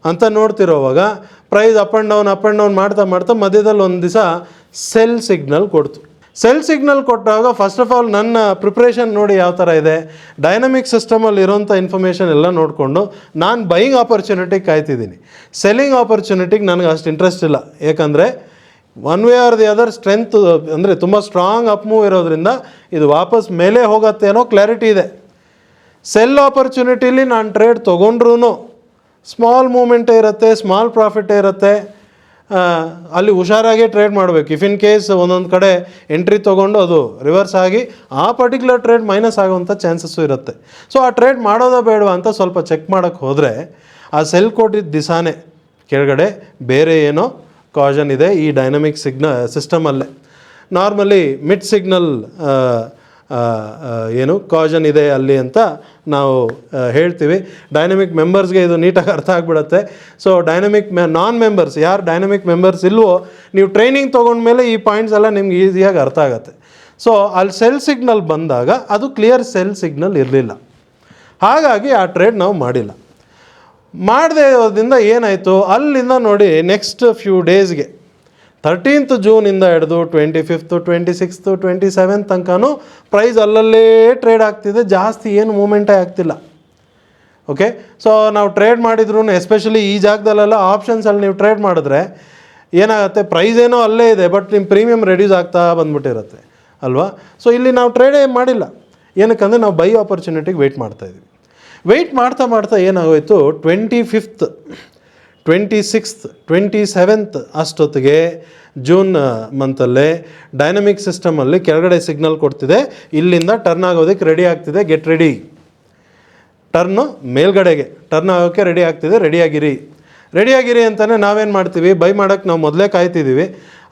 ಅಂತ ನೋಡ್ತಿರೋವಾಗ ಪ್ರೈಸ್ ಅಪ್ ಆ್ಯಂಡ್ ಡೌನ್ ಮಾಡ್ತಾ ಮಧ್ಯದಲ್ಲಿ ಒಂದು ದಿವಸ ಸೆಲ್ ಸಿಗ್ನಲ್ ಕೊಡ್ತು. ಸೆಲ್ ಸಿಗ್ನಲ್ ಕೊಟ್ಟಾಗ ಫಸ್ಟ್ ಆಫ್ ಆಲ್ ನನ್ನ ಪ್ರಿಪ್ರೇಷನ್ ನೋಡಿ ಯಾವ ಥರ ಇದೆ, ಡೈನಮಿಕ್ ಸಿಸ್ಟಮಲ್ಲಿ ಇರೋಂಥ ಇನ್ಫಾರ್ಮೇಷನ್ ಎಲ್ಲ ನೋಡಿಕೊಂಡು ನಾನು ಬೈಯಿಂಗ್ ಆಪರ್ಚುನಿಟಿಗೆ ಕಾಯ್ತಿದ್ದೀನಿ. ಸೆಲ್ಲಿಂಗ್ ಆಪರ್ಚುನಿಟಿಗೆ ನನಗೆ ಅಷ್ಟು ಇಂಟ್ರೆಸ್ಟ್ ಇಲ್ಲ. ಯಾಕಂದರೆ one way R the other strength ಅಂದರೆ ತುಂಬ ಸ್ಟ್ರಾಂಗ್ ಅಪ್ ಮೂವ್ ಇರೋದ್ರಿಂದ ಇದು ವಾಪಸ್ ಮೇಲೆ ಹೋಗುತ್ತೆ ಅನ್ನೋ ಕ್ಲಾರಿಟಿ ಇದೆ. ಸೆಲ್ ಆಪರ್ಚುನಿಟಿಲಿ ನಾನು ಟ್ರೇಡ್ ತೊಗೊಂಡ್ರೂ ಸ್ಮಾಲ್ ಮೂಮೆಂಟೇ ಇರುತ್ತೆ, ಸ್ಮಾಲ್ ಪ್ರಾಫಿಟ್ಟೇ ಇರುತ್ತೆ. ಅಲ್ಲಿ ಹುಷಾರಾಗಿ ಟ್ರೇಡ್ ಮಾಡಬೇಕು. ಇಫ್ ಇನ್ ಕೇಸ್ ಒಂದೊಂದು ಕಡೆ ಎಂಟ್ರಿ ತೊಗೊಂಡು ಅದು ರಿವರ್ಸ್ ಆಗಿ ಆ ಪರ್ಟಿಕ್ಯುಲರ್ ಟ್ರೇಡ್ ಮೈನಸ್ ಆಗೋವಂಥ ಚಾನ್ಸಸ್ಸು ಇರುತ್ತೆ. ಸೊ ಆ ಟ್ರೇಡ್ ಮಾಡೋದೋ ಬೇಡವಾ ಅಂತ ಸ್ವಲ್ಪ ಚೆಕ್ ಮಾಡೋಕ್ಕೆ ಹೋದರೆ ಆ ಸೆಲ್ ಕೊಟ್ಟಿದ್ದ ದಿಸಾನೇ ಕೆಳಗಡೆ ಬೇರೆ ಏನೋ ಕಾಜನ್ ಇದೆ ಈ ಡೈನಮಿಕ್ ಸಿಸ್ಟಮಲ್ಲೇ. ನಾರ್ಮಲಿ ಮಿಡ್ ಸಿಗ್ನಲ್ ಏನು ಕಾಜನ್ ಇದೆ ಅಲ್ಲಿ ಅಂತ ನಾವು ಹೇಳ್ತೀವಿ. ಡೈನಮಿಕ್ ಮೆಂಬರ್ಸ್ಗೆ ಇದು ನೀಟಾಗಿ ಅರ್ಥ ಆಗಿಬಿಡುತ್ತೆ. ಸೊ ಡೈನಮಿಕ್ ನಾನ್ ಮೆಂಬರ್ಸ್, ಯಾರು ಡೈನಮಿಕ್ ಮೆಂಬರ್ಸ್ ಇಲ್ವೋ, ನೀವು ಟ್ರೈನಿಂಗ್ ತೊಗೊಂಡ್ಮೇಲೆ ಈ ಪಾಯಿಂಟ್ಸ್ ಎಲ್ಲ ನಿಮ್ಗೆ ಈಸಿಯಾಗಿ ಅರ್ಥ ಆಗುತ್ತೆ. ಸೊ ಅಲ್ಲಿ ಸೆಲ್ ಸಿಗ್ನಲ್ ಬಂದಾಗ ಅದು ಕ್ಲಿಯರ್ ಸೆಲ್ ಸಿಗ್ನಲ್ ಇರಲಿಲ್ಲ, ಹಾಗಾಗಿ ಆ ಟ್ರೇಡ್ ನಾವು ಮಾಡಿಲ್ಲ. ಮಾಡದೇ ಇರೋದ್ರಿಂದ ಏನಾಯಿತು, ಅಲ್ಲಿಂದ ನೋಡಿ ನೆಕ್ಸ್ಟ್ ಫ್ಯೂ ಡೇಸ್ಗೆ 13th ಜೂನಿಂದ ಹಿಡಿದು 25th 26th 27th ತನಕನೂ ಪ್ರೈಸ್ ಅಲ್ಲಲ್ಲೇ ಟ್ರೇಡ್ ಆಗ್ತಿದೆ, ಜಾಸ್ತಿ ಏನು ಮೂಮೆಂಟೇ ಆಗ್ತಿಲ್ಲ. ಓಕೆ, ಸೊ ನಾವು ಟ್ರೇಡ್ ಮಾಡಿದ್ರು ಎಸ್ಪೆಷಲಿ ಈ ಜಾಗದಲ್ಲೆಲ್ಲ ಆಪ್ಷನ್ಸಲ್ಲಿ ನೀವು ಟ್ರೇಡ್ ಮಾಡಿದ್ರೆ ಏನಾಗುತ್ತೆ, ಪ್ರೈಸ್ ಏನೋ ಅಲ್ಲೇ ಇದೆ ಬಟ್ ನಿಮ್ಮ ಪ್ರೀಮಿಯಮ್ ರೆಡ್ಯೂಸ್ ಆಗ್ತಾ ಬಂದ್ಬಿಟ್ಟಿರುತ್ತೆ ಅಲ್ವಾ. ಸೊ ಇಲ್ಲಿ ನಾವು ಟ್ರೇಡೇ ಮಾಡಿಲ್ಲ. ಏನಕ್ಕಂದರೆ ನಾವು ಬೈ ಆಪರ್ಚುನಿಟಿಗೆ ವೆಯ್ಟ್ ಮಾಡ್ತಾಯಿದ್ವಿ. ವೆಯ್ಟ್ ಮಾಡ್ತಾ ಏನಾಗೋಯಿತು, 25th 26th 27th ಅಷ್ಟೊತ್ತಿಗೆ ಜೂನ್ ಮಂತಲ್ಲೇ ಡೈನಮಿಕ್ ಸಿಸ್ಟಮಲ್ಲಿ ಕೆಳಗಡೆ ಸಿಗ್ನಲ್ ಕೊಡ್ತಿದೆ, ಇಲ್ಲಿಂದ ಟರ್ನ್ ಆಗೋದಕ್ಕೆ ರೆಡಿ ಆಗ್ತಿದೆ, ಗೆಟ್ ರೆಡಿ. ಟರ್ನು ಮೇಲ್ಗಡೆಗೆ ಟರ್ನ್ ಆಗೋಕ್ಕೆ ರೆಡಿ ಆಗ್ತಿದೆ, ರೆಡಿಯಾಗಿರಿ ಅಂತಲೇ ನಾವೇನು ಮಾಡ್ತೀವಿ, ಬೈ ಮಾಡೋಕ್ಕೆ ನಾವು ಮೊದಲೇ ಕಾಯ್ತಿದ್ದೀವಿ.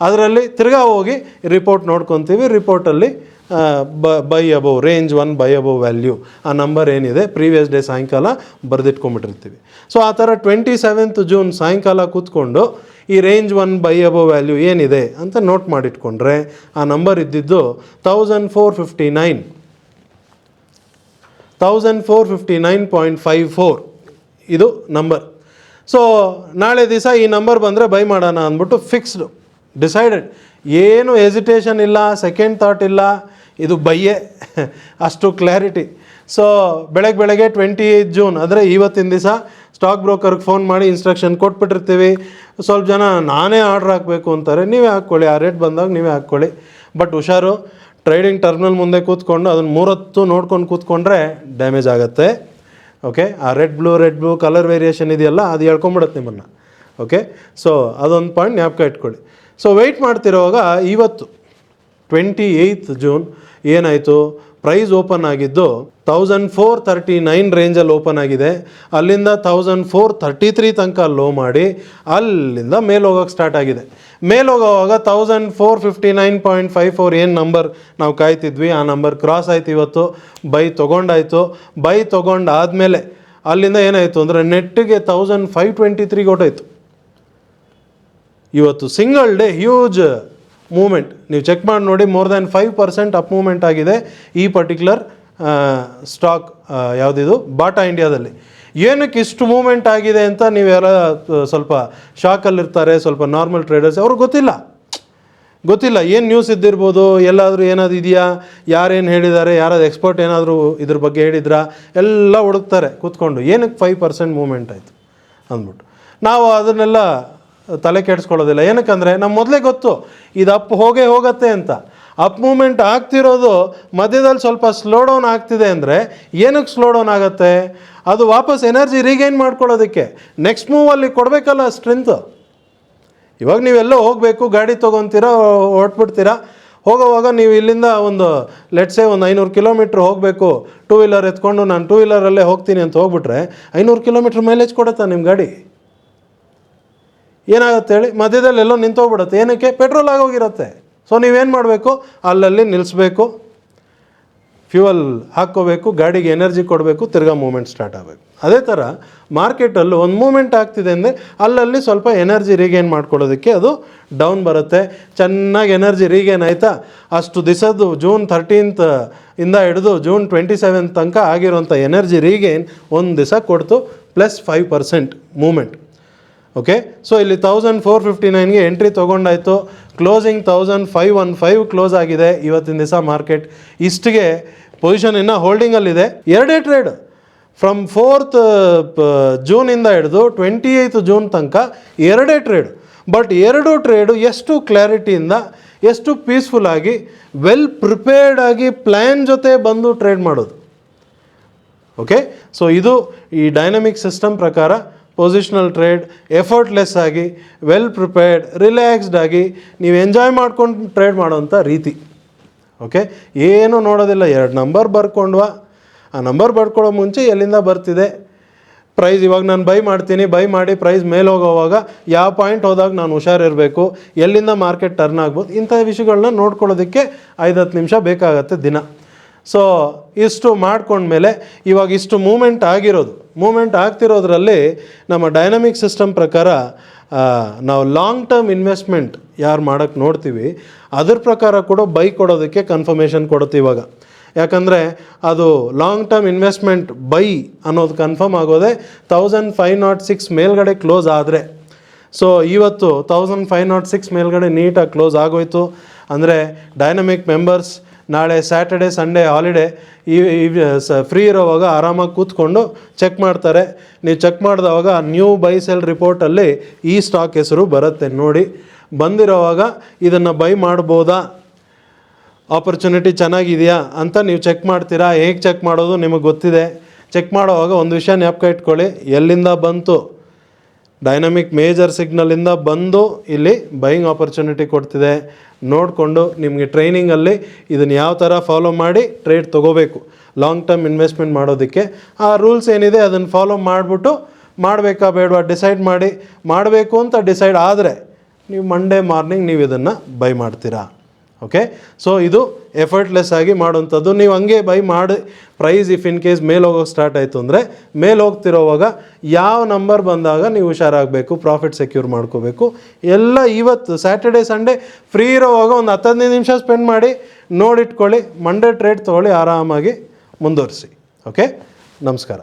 ಅದರಲ್ಲಿ ತಿರ್ಗಾ ಹೋಗಿ ರಿಪೋರ್ಟ್ ನೋಡ್ಕೊತೀವಿ. ರಿಪೋರ್ಟಲ್ಲಿ buy above range 1 buy above value ಆ ನಂಬರ್ ಏನಿದೆ ಪ್ರೀವಿಯಸ್ ಡೇ ಸಾಯಂಕಾಲ ಬರೆದಿಟ್ಕೊಂಡ್ಬಿಟ್ಟಿರ್ತೀವಿ. ಸೊ ಆ ಥರ 27th ಜೂನ್ ಸಾಯಂಕಾಲ ಕೂತ್ಕೊಂಡು ಈ ರೇಂಜ್ 1 ಬೈ ಅಬವ್ ವ್ಯಾಲ್ಯೂ ಏನಿದೆ ಅಂತ ನೋಟ್ ಮಾಡಿಟ್ಕೊಂಡ್ರೆ ಆ ನಂಬರ್ ಇದ್ದಿದ್ದು 1459.54 ಇದು ನಂಬರ್. ಸೊ ನಾಳೆ ದಿವಸ ಈ ನಂಬರ್ ಬಂದರೆ ಬೈ ಮಾಡೋಣ ಅಂದ್ಬಿಟ್ಟು ಫಿಕ್ಸ್ಡು ಡಿಸೈಡೆಡ್, ಏನು ಹೆಸಿಟೇಷನ್ ಇಲ್ಲ, ಸೆಕೆಂಡ್ ಥಾಟ್ ಇಲ್ಲ, ಇದು ಬೈಯೇ ಅಷ್ಟು ಕ್ಲಾರಿಟಿ. ಸೊ ಬೆಳಗ್ಗೆ 28 ಜೂನ್ ಅಂದರೆ ಇವತ್ತಿನ ದಿವಸ ಸ್ಟಾಕ್ ಬ್ರೋಕರ್ಗೆ ಫೋನ್ ಮಾಡಿ ಇನ್ಸ್ಟ್ರಕ್ಷನ್ ಕೊಟ್ಬಿಟ್ಟಿರ್ತೀವಿ. ಸ್ವಲ್ಪ ಜನ ನಾನೇ ಆರ್ಡ್ರ್ ಹಾಕಬೇಕು ಅಂತಾರೆ, ನೀವೇ ಹಾಕ್ಕೊಳ್ಳಿ, ಆ ರೇಟ್ ಬಂದಾಗ ನೀವೇ ಹಾಕ್ಕೊಳ್ಳಿ. ಬಟ್ ಹುಷಾರು, ಟ್ರೇಡಿಂಗ್ ಟರ್ಮಿನಲ್ ಮುಂದೆ ಕೂತ್ಕೊಂಡು ಅದನ್ನು 3 ಹೊತ್ತು ನೋಡ್ಕೊಂಡು ಕೂತ್ಕೊಂಡ್ರೆ ಡ್ಯಾಮೇಜ್ ಆಗುತ್ತೆ. ಓಕೆ, ಆ ರೆಡ್ ಬ್ಲೂ ಕಲರ್ ವೇರಿಯೇಷನ್ ಇದೆಯಲ್ಲ, ಅದು ಹೇಳ್ಕೊಂಬಿಡುತ್ತೆ ನಿಮ್ಮನ್ನು. ಓಕೆ, ಸೊ ಅದೊಂದು ಪಾಯಿಂಟ್ ಜ್ಞಾಪಕ ಇಟ್ಕೊಳ್ಳಿ. ಸೊ ವೆಯ್ಟ್ ಮಾಡ್ತಿರೋವಾಗ ಇವತ್ತು 28 ಜೂನ್ ಏನಾಯಿತು, ಪ್ರೈಸ್ ಓಪನ್ ಆಗಿದ್ದು 1439 ರೇಂಜಲ್ಲಿ ಓಪನ್ ಆಗಿದೆ. ಅಲ್ಲಿಂದ 1433 ತನಕ ಲೋ ಮಾಡಿ ಅಲ್ಲಿಂದ ಮೇಲೆ ಹೋಗೋಕ್ಕೆ ಸ್ಟಾರ್ಟ್ ಆಗಿದೆ. ಮೇಲೆ ಹೋಗೋವಾಗ 1459.54 ಏನು ನಂಬರ್ ನಾವು ಕಾಯ್ತಿದ್ವಿ, ಆ ನಂಬರ್ ಕ್ರಾಸ್ ಆಯ್ತು. ಇವತ್ತು ಬೈ ತೊಗೊಂಡಾಯಿತು. ಬೈ ತೊಗೊಂಡಾದಮೇಲೆ ಅಲ್ಲಿಂದ ಏನಾಯಿತು ಅಂದರೆ ನೆಟ್ಟಿಗೆ 1523 ಹೊಟ್ಟೋಯ್ತು. ಇವತ್ತು ಸಿಂಗಲ್ ಡೇ ಹ್ಯೂಜ್ ಮೂಮೆಂಟ್, ನೀವು ಚೆಕ್ ಮಾಡಿ ನೋಡಿ, ಮೋರ್ ದ್ಯಾನ್ 5% ಅಪ್ ಮೂಮೆಂಟ್ ಆಗಿದೆ ಈ ಪರ್ಟಿಕ್ಯುಲರ್ ಸ್ಟಾಕ್. ಯಾವುದಿದು, ಬಾಟಾ ಇಂಡಿಯಾದಲ್ಲಿ. ಏನಕ್ಕೆ ಇಷ್ಟು ಮೂಮೆಂಟ್ ಆಗಿದೆ ಅಂತ ನೀವೆಲ್ಲ ಸ್ವಲ್ಪ ಶಾಕಲ್ಲಿರ್ತಾರೆ ಸ್ವಲ್ಪ ನಾರ್ಮಲ್ ಟ್ರೇಡರ್ಸ್, ಅವ್ರಿಗೆ ಗೊತ್ತಿಲ್ಲ ಏನು ನ್ಯೂಸ್ ಇದ್ದಿರ್ಬೋದು, ಎಲ್ಲಾದರೂ ಏನಾದ್ರು ಇದೆಯಾ, ಯಾರೇನು ಹೇಳಿದ್ದಾರೆ, ಯಾರಾದ್ರು ಎಕ್ಸ್ಪರ್ಟ್ ಏನಾದರೂ ಇದ್ರ ಬಗ್ಗೆ ಹೇಳಿದ್ರಾ, ಎಲ್ಲ ಹುಡುಕ್ತಾರೆ ಕೂತ್ಕೊಂಡು, ಏನಕ್ಕೆ 5% ಮೂಮೆಂಟ್ ಆಯಿತು ಅಂದ್ಬಿಟ್ಟು. ನಾವು ಅದನ್ನೆಲ್ಲ ತಲೆ ಕೆಡಿಸ್ಕೊಳ್ಳೋದಿಲ್ಲ. ಏನಕ್ಕಂದರೆ ನಮ್ಮ ಮೊದಲೇ ಗೊತ್ತು ಇದು ಅಪ್ ಹೋಗತ್ತೆ ಅಂತ. ಅಪ್ ಮೂಮೆಂಟ್ ಆಗ್ತಿರೋದು ಮಧ್ಯದಲ್ಲಿ ಸ್ವಲ್ಪ ಸ್ಲೋ ಡೌನ್ ಆಗ್ತಿದೆ ಅಂದರೆ ಏನಕ್ಕೆ ಸ್ಲೋ ಡೌನ್ ಆಗುತ್ತೆ, ಅದು ವಾಪಸ್ ಎನರ್ಜಿ ರೀಗೈನ್ ಮಾಡ್ಕೊಳ್ಳೋದಕ್ಕೆ ನೆಕ್ಸ್ಟ್ ಮೂವಲ್ಲಿ ಕೊಡಬೇಕಲ್ಲ ಸ್ಟ್ರೆಂತು. ಇವಾಗ ನೀವೆಲ್ಲೋ ಹೋಗಬೇಕು, ಗಾಡಿ ತೊಗೊತೀರಾ, ಹೊರಟ್ಬಿಡ್ತೀರಾ. ಹೋಗೋವಾಗ ನೀವು ಇಲ್ಲಿಂದ ಒಂದು ಲೆಟ್ಸೇ ಒಂದು 500 ಕಿಲೋಮೀಟ್ರ್ ಹೋಗಬೇಕು, 2 ವೀಲರ್ ಎತ್ಕೊಂಡು ನಾನು 2 ವೀಲರಲ್ಲೇ ಹೋಗ್ತೀನಿ ಅಂತ ಹೋಗ್ಬಿಟ್ರೆ 500 ಕಿಲೋಮೀಟ್ರ್ ಮೈಲೇಜ್ ಕೊಡುತ್ತಾ ನಿಮ್ಮ ಗಾಡಿ? ಏನಾಗುತ್ತೆ ಹೇಳಿ, ಮಧ್ಯದಲ್ಲಿ ಎಲ್ಲೋ ನಿಂತೋಗ್ಬಿಡುತ್ತೆ. ಏನಕ್ಕೆ, ಪೆಟ್ರೋಲ್ ಆಗೋಗಿರುತ್ತೆ. ಸೊ ನೀವೇನು ಮಾಡಬೇಕು, ಅಲ್ಲಲ್ಲಿ ನಿಲ್ಲಿಸ್ಬೇಕು, ಫ್ಯೂಯಲ್ ಹಾಕ್ಕೋಬೇಕು, ಗಾಡಿಗೆ ಎನರ್ಜಿ ಕೊಡಬೇಕು, ತಿರ್ಗಾ ಮೂಮೆಂಟ್ ಸ್ಟಾರ್ಟ್ ಆಗಬೇಕು. ಅದೇ ಥರ ಮಾರ್ಕೆಟಲ್ಲೂ ಒಂದು ಮೂಮೆಂಟ್ ಆಗ್ತಿದೆ ಅಂದರೆ ಅಲ್ಲಲ್ಲಿ ಸ್ವಲ್ಪ ಎನರ್ಜಿ ರೀಗೇನ್ ಮಾಡ್ಕೊಳ್ಳೋದಕ್ಕೆ ಅದು ಡೌನ್ ಬರುತ್ತೆ. ಚೆನ್ನಾಗಿ ಎನರ್ಜಿ ರೀಗೇನ್ ಆಯಿತಾ, ಅಷ್ಟು ದಿವಸದ್ದು June 13th ಇಂದ ಹಿಡಿದು June 27th ತನಕ ಆಗಿರೋಂಥ ಎನರ್ಜಿ ರೀಗೇನ್ ಒಂದು ದಿವಸ ಕೊಡ್ತು, ಪ್ಲಸ್ 5% ಮೂಮೆಂಟ್. ಓಕೆ, ಸೊ ಇಲ್ಲಿ 1459ಗೆ ಎಂಟ್ರಿ ತೊಗೊಂಡಾಯಿತು. ಕ್ಲೋಸಿಂಗ್ 1515 ಕ್ಲೋಸ್ ಆಗಿದೆ ಇವತ್ತಿನ ದಿವಸ ಮಾರ್ಕೆಟ್. ಇಷ್ಟಿಗೆ ಪೊಸಿಷನ್ ಇನ್ನೂ ಹೋಲ್ಡಿಂಗಲ್ಲಿದೆ. 2 ಟ್ರೇಡ್ ಫ್ರಮ್ 4th ಜೂನಿಂದ ಹಿಡಿದು 28th ಜೂನ್ ತನಕ 2 ಟ್ರೇಡ್. ಬಟ್ 2 ಟ್ರೇಡು ಎಷ್ಟು ಕ್ಲಾರಿಟಿಯಿಂದ, ಎಷ್ಟು ಪೀಸ್ಫುಲ್ಲಾಗಿ, ವೆಲ್ ಪ್ರಿಪೇರ್ಡ್ ಆಗಿ ಪ್ಲ್ಯಾನ್ ಜೊತೆ ಬಂದು ಟ್ರೇಡ್ ಮಾಡೋದು. ಓಕೆ, ಸೊ ಇದು ಈ ಡೈನಮಿಕ್ ಸಿಸ್ಟಮ್ ಪ್ರಕಾರ ಪೊಸಿಷನಲ್ ಟ್ರೇಡ್, ಎಫರ್ಟ್ಲೆಸ್ ಆಗಿ, ವೆಲ್ ಪ್ರಿಪೇರ್ಡ್, ರಿಲ್ಯಾಕ್ಸ್ಡ್ ಆಗಿ ನೀವು ಎಂಜಾಯ್ ಮಾಡ್ಕೊಂಡು ಟ್ರೇಡ್ ಮಾಡೋವಂಥ ರೀತಿ. ಓಕೆ, ಏನೂ ನೋಡೋದಿಲ್ಲ, 2 ನಂಬರ್ ಬರ್ಕೊಂಡ್ವಾ, ಆ ನಂಬರ್ ಬರ್ಕೊಳ್ಳೋ ಮುಂಚೆ ಎಲ್ಲಿಂದ ಬರ್ತಿದೆ ಪ್ರೈಸ್. ಇವಾಗ ನಾನು ಬೈ ಮಾಡ್ತೀನಿ, ಬೈ ಮಾಡಿ ಪ್ರೈಸ್ ಮೇಲೆ ಹೋಗೋವಾಗ ಯಾವ ಪಾಯಿಂಟ್ ಹೋದಾಗ ನಾನು ಹುಷಾರಿರಬೇಕು, ಎಲ್ಲಿಂದ ಮಾರ್ಕೆಟ್ ಟರ್ನ್ ಆಗ್ಬೋದು, ಇಂಥ ವಿಷಯಗಳನ್ನ ನೋಡ್ಕೊಳ್ಳೋದಕ್ಕೆ 5-10 ನಿಮಿಷ ಬೇಕಾಗತ್ತೆ ದಿನ. ಸೊ ಇಷ್ಟು ಮಾಡ್ಕೊಂಡ್ಮೇಲೆ ಇವಾಗ ಇಷ್ಟು ಮೂಮೆಂಟ್ ಆಗ್ತಿರೋದ್ರಲ್ಲಿ ನಮ್ಮ ಡೈನಮಿಕ್ ಸಿಸ್ಟಮ್ ಪ್ರಕಾರ ನಾವು ಲಾಂಗ್ ಟರ್ಮ್ ಇನ್ವೆಸ್ಟ್ಮೆಂಟ್ ಯಾರು ಮಾಡೋಕ್ಕೆ ನೋಡ್ತೀವಿ ಅದ್ರ ಪ್ರಕಾರ ಕೂಡ ಬೈ ಕೊಡೋದಕ್ಕೆ ಕನ್ಫರ್ಮೇಷನ್ ಕೊಡುತ್ತೆ ಇವಾಗ. ಯಾಕಂದರೆ ಅದು ಲಾಂಗ್ ಟರ್ಮ್ ಇನ್ವೆಸ್ಟ್ಮೆಂಟ್ ಬೈ ಅನ್ನೋದು ಕನ್ಫರ್ಮ್ ಆಗೋದೇ 1506 ಮೇಲ್ಗಡೆ ಕ್ಲೋಸ್ ಆದರೆ. ಸೊ ಇವತ್ತು 1506 ಮೇಲ್ಗಡೆ ನೀಟಾಗಿ ಕ್ಲೋಸ್ ಆಗೋಯ್ತು ಅಂದರೆ ಡೈನಮಿಕ್ ಮೆಂಬರ್ಸ್ ನಾಳೆ ಸ್ಯಾಟರ್ಡೆ ಸಂಡೇ ಹಾಲಿಡೇ ಫ್ರೀ ಇರೋವಾಗ ಆರಾಮಾಗಿ ಕೂತ್ಕೊಂಡು ಚೆಕ್ ಮಾಡ್ತಾರೆ. ನೀವು ಚೆಕ್ ಮಾಡಿದವಾಗ ನ್ಯೂ ಬೈ ಸೆಲ್ ರಿಪೋರ್ಟಲ್ಲಿ ಈ ಸ್ಟಾಕ್ ಹೆಸರು ಬರುತ್ತೆ ನೋಡಿ. ಬಂದಿರೋವಾಗ ಇದನ್ನು ಬೈ ಮಾಡ್ಬೋದಾ, ಆಪರ್ಚುನಿಟಿ ಚೆನ್ನಾಗಿದೆಯಾ ಅಂತ ನೀವು ಚೆಕ್ ಮಾಡ್ತೀರಾ. ಹೇಗೆ ಚೆಕ್ ಮಾಡೋದು ನಿಮಗೆ ಗೊತ್ತಿದೆ. ಚೆಕ್ ಮಾಡೋವಾಗ ಒಂದು ವಿಷಯ ಜ್ಞಾಪಕ ಇಟ್ಕೊಳ್ಳಿ, ಎಲ್ಲಿಂದ ಬಂತು, ಡೈನಮಿಕ್ ಮೇಜರ್ ಸಿಗ್ನಲಿಂದ ಬಂದು ಇಲ್ಲಿ ಬೈಯಿಂಗ್ ಆಪರ್ಚುನಿಟಿ ಕೊಡ್ತಿದೆ ನೋಡಿಕೊಂಡು ನಿಮಗೆ ಟ್ರೈನಿಂಗಲ್ಲಿ ಇದನ್ನು ಯಾವ ಥರ ಫಾಲೋ ಮಾಡಿ ಟ್ರೇಡ್ ತೊಗೋಬೇಕು ಲಾಂಗ್ ಟರ್ಮ್ ಇನ್ವೆಸ್ಟ್ಮೆಂಟ್ ಮಾಡೋದಕ್ಕೆ. ಆ ರೂಲ್ಸ್ ಏನಿದೆ ಅದನ್ನು ಫಾಲೋ ಮಾಡಿಬಿಟ್ಟು ಮಾಡಬೇಕಾ ಬೇಡವಾ ಡಿಸೈಡ್ ಮಾಡಬೇಕು ಅಂತ ಡಿಸೈಡ್ ಆದರೆ ನೀವು ಮಂಡೇ ಮಾರ್ನಿಂಗ್ ನೀವು ಇದನ್ನು ಬೈ ಮಾಡ್ತೀರಾ. ಓಕೆ. ಸೊ ಇದು ಎಫರ್ಟ್ಲೆಸ್ ಆಗಿ ಮಾಡುವಂಥದ್ದು. ನೀವು ಹಂಗೆ ಬೈ ಮಾಡಿ ಪ್ರೈಸ್ ಇಫ್ ಇನ್ ಕೇಸ್ ಮೇಲೆ ಹೋಗೋಕೆ ಸ್ಟಾರ್ಟ್ ಆಯಿತು ಅಂದರೆ ಮೇಲೆ ಹೋಗ್ತಿರೋವಾಗ ಯಾವ ನಂಬರ್ ಬಂದಾಗ ನೀವು ಹುಷಾರಾಗಬೇಕು, ಪ್ರಾಫಿಟ್ ಸೆಕ್ಯೂರ್ ಮಾಡ್ಕೋಬೇಕು ಎಲ್ಲ ಇವತ್ತು ಸ್ಯಾಟರ್ಡೆ ಸಂಡೇ ಫ್ರೀ ಇರೋವಾಗ ಒಂದು 10-15 ನಿಮಿಷ ಸ್ಪೆಂಡ್ ಮಾಡಿ ನೋಡಿಟ್ಕೊಳ್ಳಿ. ಮಂಡೇ ಟ್ರೇಡ್ ತೊಗೊಳ್ಳಿ, ಆರಾಮಾಗಿ ಮುಂದುವರಿಸಿ. ಓಕೆ, ನಮಸ್ಕಾರ.